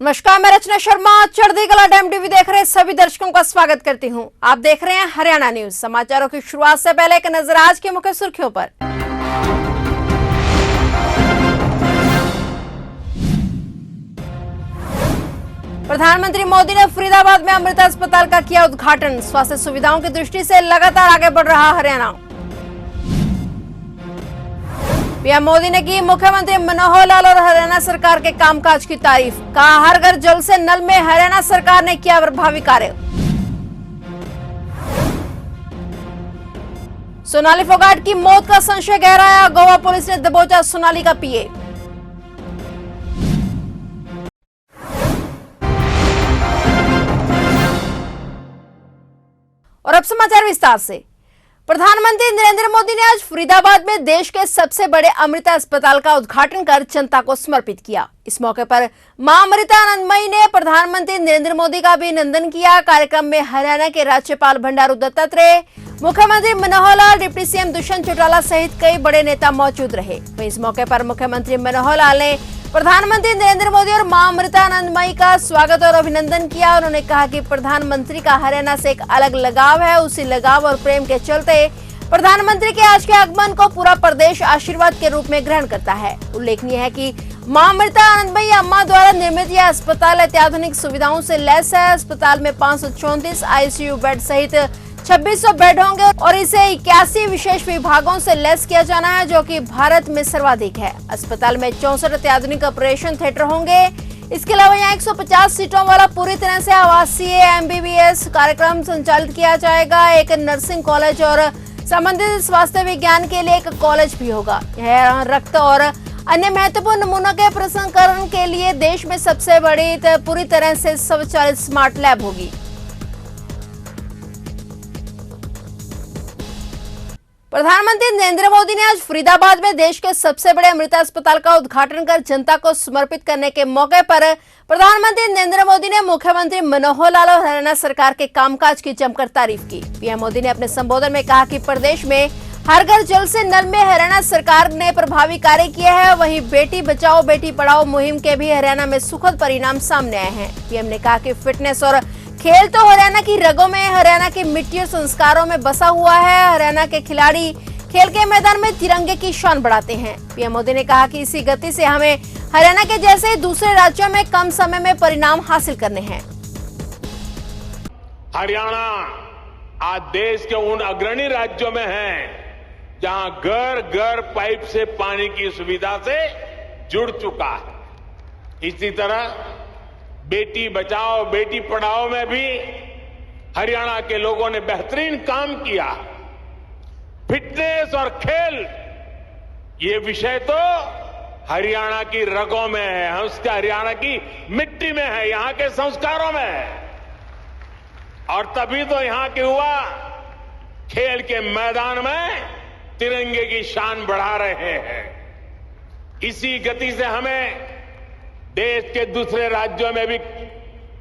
नमस्कार, मैं रचना शर्मा चढ़ती कला टाइम टीवी देख रहे सभी दर्शकों का स्वागत करती हूं। आप देख रहे हैं हरियाणा न्यूज। समाचारों की शुरुआत से पहले एक नजर आज की मुख्य सुर्खियों पर। प्रधानमंत्री मोदी ने फरीदाबाद में अमृता अस्पताल का किया उद्घाटन। स्वास्थ्य सुविधाओं की दृष्टि से लगातार आगे बढ़ रहा हरियाणा। पीएम मोदी ने की मुख्यमंत्री मनोहर लाल और हरियाणा सरकार के कामकाज की तारीफ। कहा, हर घर जल से नल में हरियाणा सरकार ने किया प्रभावी कार्य। सोनाली फोगाट की मौत का संशय गहराया। गोवा पुलिस ने दबोचा सोनाली का पीए। और अब समाचार विस्तार से। प्रधानमंत्री नरेंद्र मोदी ने आज फरीदाबाद में देश के सबसे बड़े अमृता अस्पताल का उद्घाटन कर जनता को समर्पित किया। इस मौके पर मां अमृता आनंदमयी ने प्रधानमंत्री नरेंद्र मोदी का अभिनंदन किया। कार्यक्रम में हरियाणा के राज्यपाल बंडारू दत्तात्रेय, मुख्यमंत्री मनोहर लाल, डिप्टी सीएम दुष्यंत चौटाला सहित कई बड़े नेता मौजूद रहे। वहीं इस मौके पर मुख्यमंत्री मनोहर लाल ने प्रधानमंत्री नरेंद्र मोदी और मां अमृता आनंदमयी का स्वागत और अभिनंदन किया। उन्होंने कहा कि प्रधानमंत्री का हरियाणा से एक अलग लगाव है। उसी लगाव और प्रेम के चलते प्रधानमंत्री के आज के आगमन को पूरा प्रदेश आशीर्वाद के रूप में ग्रहण करता है। उल्लेखनीय है कि मां अमृता आनंदमयी अम्मा द्वारा निर्मित यह अस्पताल अत्याधुनिक सुविधाओं से लैस है। अस्पताल में 534 आईसीयू बेड सहित 2600 बेड होंगे और इसे 81 विशेष विभागों से लैस किया जाना है, जो कि भारत में सर्वाधिक है। अस्पताल में 64 अत्याधुनिक ऑपरेशन थिएटर होंगे। इसके अलावा यहाँ 150 सीटों वाला पूरी तरह से आवासीय MBBS कार्यक्रम संचालित किया जाएगा। एक नर्सिंग कॉलेज और संबंधित स्वास्थ्य विज्ञान के लिए एक कॉलेज भी होगा। यह रक्त और अन्य महत्वपूर्ण नमूनों के प्रसंस्करण के लिए देश में सबसे बड़ी पूरी तरह से स्वचालित स्मार्ट लैब होगी। प्रधानमंत्री नरेंद्र मोदी ने आज फरीदाबाद में देश के सबसे बड़े अमृता अस्पताल का उद्घाटन कर जनता को समर्पित करने के मौके पर प्रधानमंत्री नरेंद्र मोदी ने मुख्यमंत्री मनोहर लाल और हरियाणा सरकार के कामकाज की जमकर तारीफ की। पीएम मोदी ने अपने संबोधन में कहा कि प्रदेश में हर घर जल से नल में हरियाणा सरकार ने प्रभावी कार्य किया है। वहीं बेटी बचाओ बेटी पढ़ाओ मुहिम के भी हरियाणा में सुखद परिणाम सामने आए हैं। पीएम ने कहा कि फिटनेस और खेल तो हरियाणा की रगों में, हरियाणा की मिट्टी और संस्कारों में बसा हुआ है। हरियाणा के खिलाड़ी खेल के मैदान में तिरंगे की शान बढ़ाते हैं। पीएम मोदी ने कहा कि इसी गति से हमें हरियाणा के जैसे ही दूसरे राज्यों में कम समय में परिणाम हासिल करने हैं। हरियाणा आज देश के उन अग्रणी राज्यों में है जहां घर घर पाइप से पानी की सुविधा से जुड़ चुका है। इसी तरह बेटी बचाओ बेटी पढ़ाओ में भी हरियाणा के लोगों ने बेहतरीन काम किया। फिटनेस और खेल ये विषय तो हरियाणा की रगों में है, उसका हरियाणा की मिट्टी में है, यहां के संस्कारों में है। और तभी तो यहां के युवा खेल के मैदान में तिरंगे की शान बढ़ा रहे हैं। इसी गति से हमें देश के दूसरे राज्यों में भी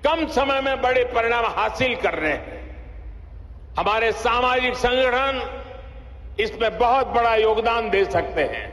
कम समय में बड़े परिणाम हासिल कर रहे हैं। हमारे सामाजिक संगठन इसमें बहुत बड़ा योगदान दे सकते हैं।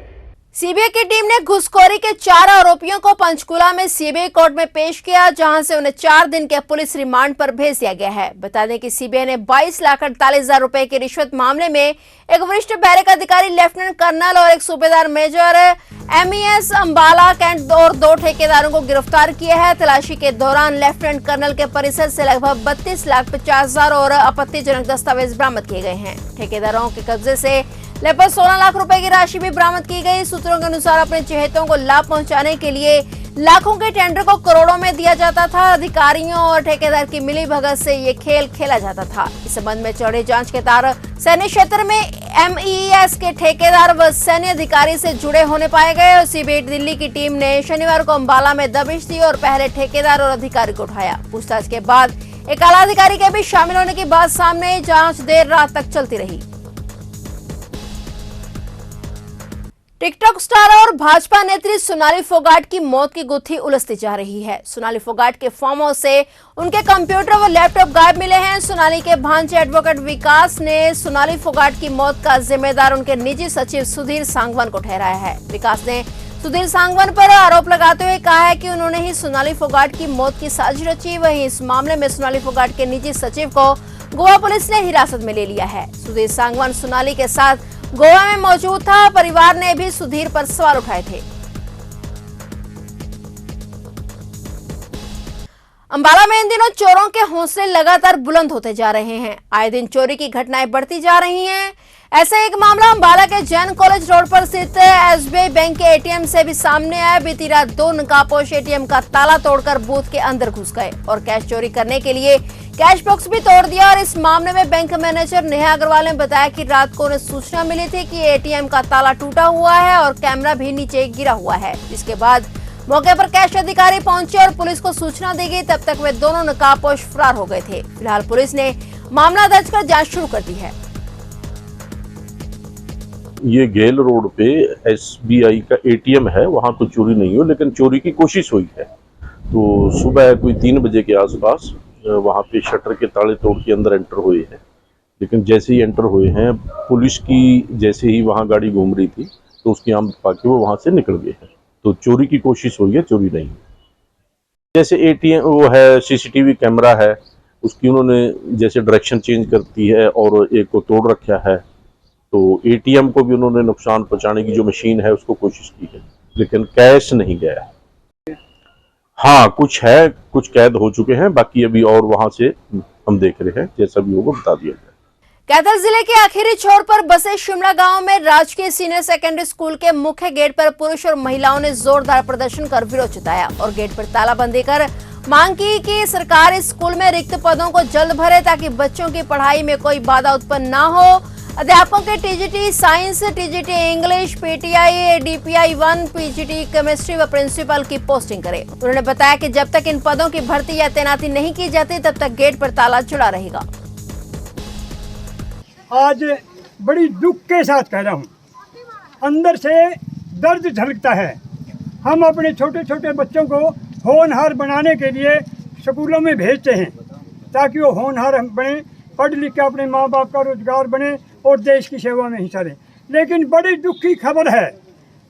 सीबीआई की टीम ने घुसखोरी के 4 आरोपियों को पंचकुला में सीबीआई कोर्ट में पेश किया, जहां से उन्हें 4 दिन के पुलिस रिमांड पर भेज दिया गया है। बता दें कि सीबीआई ने 22,48,000 रुपए की रिश्वत मामले में एक वरिष्ठ बैरक अधिकारी लेफ्टिनेंट कर्नल और एक सूबेदार मेजर MES अंबाला कैंट और 2 ठेकेदारों को गिरफ्तार किया है। तलाशी के दौरान लेफ्टिनेंट कर्नल के परिसर से लगभग 32,50,000 और आपत्तिजनक दस्तावेज बरामद किए गए हैं। ठेकेदारों के कब्जे से लगभग 16 लाख रुपए की राशि भी बरामद की गई। सूत्रों के अनुसार अपने चहेतों को लाभ पहुंचाने के लिए लाखों के टेंडर को करोड़ों में दिया जाता था। अधिकारियों और ठेकेदार की मिलीभगत से ये खेल खेला जाता था। इस संबंध में चौड़ी जांच के तार सैन्य क्षेत्र में MES के ठेकेदार व सैन्य अधिकारी से जुड़े होने पाए गए। सीबीआई दिल्ली की टीम ने शनिवार को अंबाला में दबिश दी और पहले ठेकेदार और अधिकारी को उठाया। पूछताछ के बाद एक आला अधिकारी के भी शामिल होने की बात सामने आई। जांच देर रात तक चलती रही। टिकटॉक स्टार और भाजपा नेत्री सोनाली फोगाट की मौत की गुत्थी उलझती जा रही है। सोनाली फोगाट के फार्म हाउस से उनके कंप्यूटर व लैपटॉप गायब मिले हैं। सोनाली के भांजे एडवोकेट विकास ने सोनाली फोगाट की मौत का जिम्मेदार उनके निजी सचिव सुधीर सांगवान को ठहराया है। विकास ने सुधीर सांगवान पर आरोप लगाते हुए कहा है कि उन्होंने ही सोनाली फोगाट की मौत की साजिश रची। वहीं इस मामले में सोनाली फोगाट के निजी सचिव को गोवा पुलिस ने हिरासत में ले लिया है। सुधीर सांगवान सोनाली के साथ गोवा में मौजूद था। परिवार ने भी सुधीर पर सवाल उठाए थे। अंबाला में इन दिनों चोरों के हौसले लगातार बुलंद होते जा रहे हैं। आए दिन चोरी की घटनाएं बढ़ती जा रही हैं। ऐसा एक मामला अंबाला के जैन कॉलेज रोड पर स्थित एसबीआई बैंक के एटीएम से भी सामने आया। बीती रात 2 नकाबपोश एटीएम का ताला तोड़कर बूथ के अंदर घुस गए और कैश चोरी करने के लिए कैश बॉक्स भी तोड़ दिया। और इस मामले में बैंक मैनेजर नेहा अग्रवाल ने बताया कि रात को उन्हें सूचना मिली थी कि एटीएम का ताला टूटा हुआ है और कैमरा भी नीचे गिरा हुआ है। जिसके बाद मौके पर कैश अधिकारी पहुंचे और पुलिस को सूचना दी गई। तब तक वे दोनों नकाबपोश फरार हो गए थे। फिलहाल पुलिस ने मामला दर्ज कर जांच शुरू कर दी है। ये गेल रोड पे एसबीआई का एटीएम है, वहाँ तो चोरी नहीं हुई, लेकिन चोरी की कोशिश हुई है। तो सुबह कोई 3 बजे के आसपास वहाँ पे शटर के ताले तोड़ के अंदर एंटर हुए हैं। लेकिन जैसे ही एंटर हुए हैं, पुलिस की जैसे ही वहाँ गाड़ी घूम रही थी तो उसकी आमद पाके वो वहाँ से निकल गए हैं। तो चोरी की कोशिश हुई है, चोरी नहीं। जैसे एटीएम वो है, सीसीटीवी कैमरा है, उसकी उन्होंने जैसे डायरेक्शन चेंज करती है और एक को तोड़ रखा है। तो एटीएम को भी उन्होंने नुकसान पहुंचाने की जो मशीन है उसको कोशिश की है, लेकिन कैश नहीं गया है। हाँ, कुछ है, कुछ कैद हो चुके हैं, बाकी अभी और वहां से हम देख रहे हैं, जैसा भी होगा बता दिया जाए। कैथल जिले के आखिरी छोर पर बसे शिमला गांव में राजकीय सीनियर सेकेंडरी स्कूल के मुख्य गेट पर पुरुष और महिलाओं ने जोरदार प्रदर्शन कर विरोध जताया और गेट पर तालाबंदी कर मांग की कि सरकार इस स्कूल में रिक्त पदों को जल्द भरे ताकि बच्चों की पढ़ाई में कोई बाधा उत्पन्न न हो। अध्यापकों के TGT science, TGT English, PTI, DPI 1, PGT chemistry व प्रिंसिपल की पोस्टिंग करें। उन्होंने बताया कि जब तक इन पदों की भर्ती या तैनाती नहीं की जाती तब तक गेट पर ताला जुड़ा रहेगा। आज बड़ी दुख के साथ कह रहा हूँ, अंदर से दर्द झलकता है। हम अपने छोटे छोटे बच्चों को होनहार बनाने के लिए स्कूलों में भेजते हैं ताकि वो होनहार बने, पढ़ लिख के अपने माँ बाप का रोजगार बने और देश की सेवा में हिस्सा लें। लेकिन बड़ी दुख की खबर है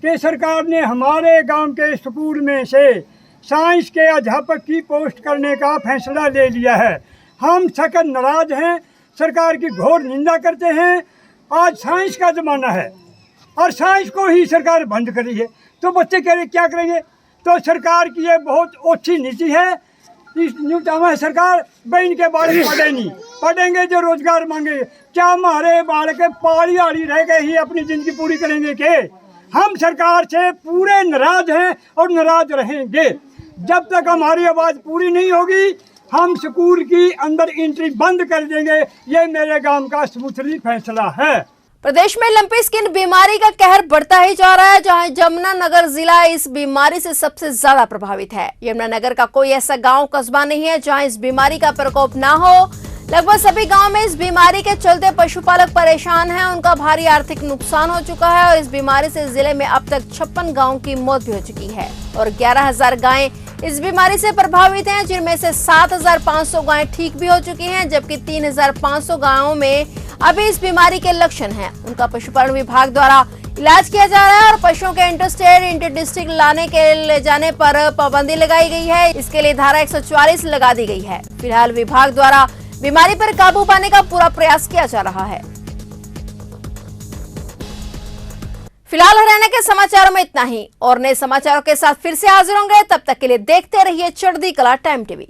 कि सरकार ने हमारे गांव के स्कूल में से साइंस के अध्यापक की पोस्ट करने का फैसला ले लिया है। हम सख्त नाराज हैं, सरकार की घोर निंदा करते हैं। आज साइंस का ज़माना है और साइंस को ही सरकार बंद करी है, तो बच्चे क्या करेंगे? तो सरकार की ये बहुत अच्छी नीति है। इस न्यूनतम सरकार बहन के बारे में पढ़ेंगे जो रोजगार मांगे। क्या हमारे बालक पाड़ी आड़ी रह गए ही अपनी जिंदगी पूरी करेंगे के? हम सरकार से पूरे नाराज हैं और नाराज रहेंगे। जब तक हमारी आवाज़ पूरी नहीं होगी हम स्कूल की अंदर एंट्री बंद कर देंगे। ये मेरे गांव का स्मूथली फैसला है। प्रदेश में लंपी स्किन बीमारी का कहर बढ़ता ही जा रहा है, जहां यमुनानगर जिला इस बीमारी से सबसे ज्यादा प्रभावित है। यमुनानगर का कोई ऐसा गांव कस्बा नहीं है जहां इस बीमारी का प्रकोप ना हो। लगभग सभी गांव में इस बीमारी के चलते पशुपालक परेशान हैं। उनका भारी आर्थिक नुकसान हो चुका है और इस बीमारी से जिले में अब तक 56 गाँव की मौत भी हो चुकी है और 11,000 गायें इस बीमारी से प्रभावित हैं, जिनमें से 7,500 गायें ठीक भी हो चुकी हैं, जबकि 3,500 गायों में अभी इस बीमारी के लक्षण हैं। उनका पशुपालन विभाग द्वारा इलाज किया जा रहा है और पशुओं के इंटर डिस्ट्रिक्ट ले जाने पर पाबंदी लगाई गई है। इसके लिए धारा 144 लगा दी गई है। फिलहाल विभाग द्वारा बीमारी पर काबू पाने का पूरा प्रयास किया जा रहा है। फिलहाल हरियाणा के समाचारों में इतना ही और नए समाचारों के साथ फिर से हाजिर होंगे। तब तक के लिए देखते रहिए चढ़ती कला टाइम टीवी।